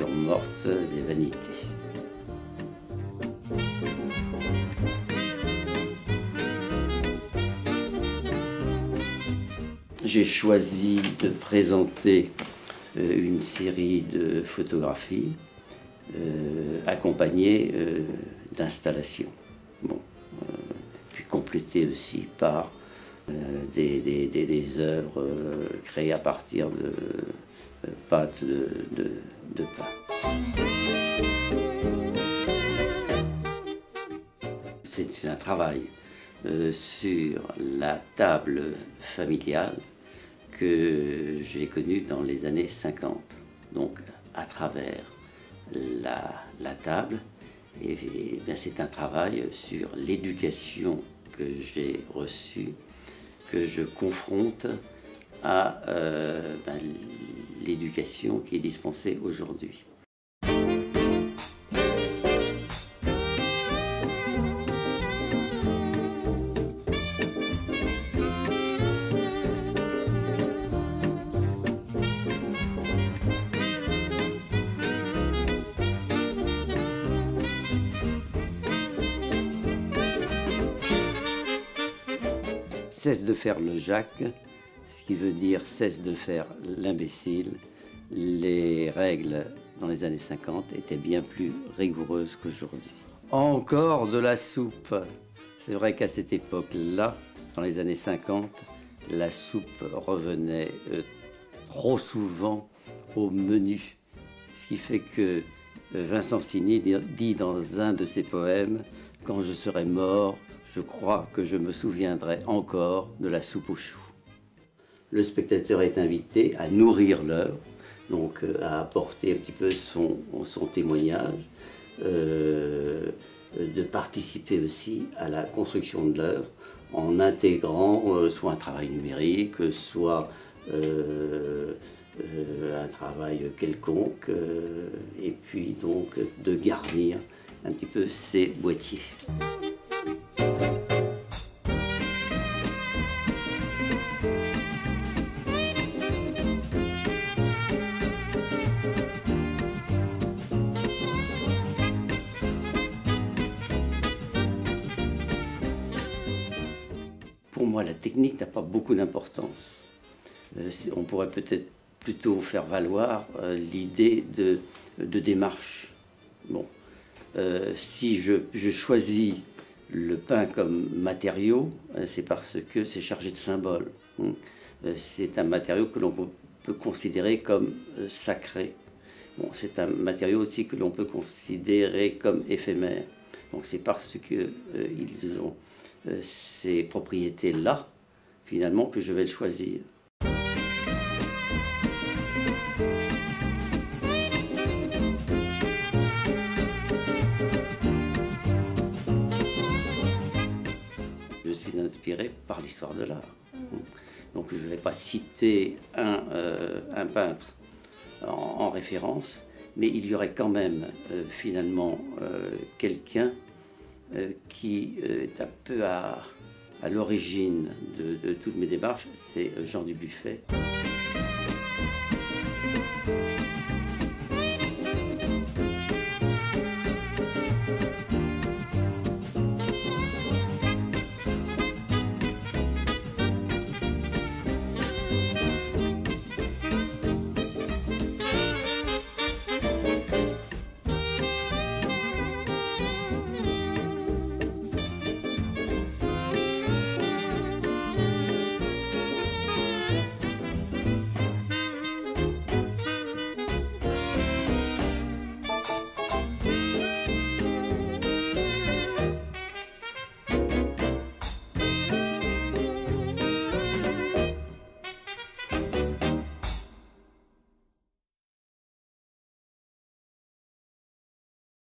natures mortes et vanités. J'ai choisi de présenter une série de photographies accompagnées d'installations. Bon, puis complétées aussi par des œuvres créées à partir de pâtes de pain. C'est un travail sur la table familiale que j'ai connue dans les années 50. Donc à travers la table, et bien c'est un travail sur l'éducation que j'ai reçue, que je confronte à l'éducation qui est dispensée aujourd'hui. Cesse de faire le Jacques, ce qui veut dire cesse de faire l'imbécile. Les règles dans les années 50 étaient bien plus rigoureuses qu'aujourd'hui. Encore de la soupe. C'est vrai qu'à cette époque-là, dans les années 50, la soupe revenait trop souvent au menu. Ce qui fait que Vincent Signy dit dans un de ses poèmes « Quand je serai mort, je crois que je me souviendrai encore de la soupe aux choux ». Le spectateur est invité à nourrir l'œuvre, donc à apporter un petit peu son témoignage, de participer aussi à la construction de l'œuvre en intégrant soit un travail numérique, soit un travail quelconque, et puis donc de garnir un petit peu ces boîtiers. Pour moi, la technique n'a pas beaucoup d'importance. On pourrait peut-être plutôt faire valoir l'idée de démarche. Bon. Si je choisis le pain comme matériau, c'est parce que c'est chargé de symboles. C'est un matériau que l'on peut considérer comme sacré. Bon, c'est un matériau aussi que l'on peut considérer comme éphémère. Donc c'est parce qu'ils ont ces propriétés-là, finalement, que je vais le choisir. Je suis inspiré par l'histoire de l'art. Donc je ne vais pas citer un peintre en référence, mais il y aurait quand même finalement quelqu'un qui est un peu à l'origine de toutes mes démarches, c'est Jean Dubuffet.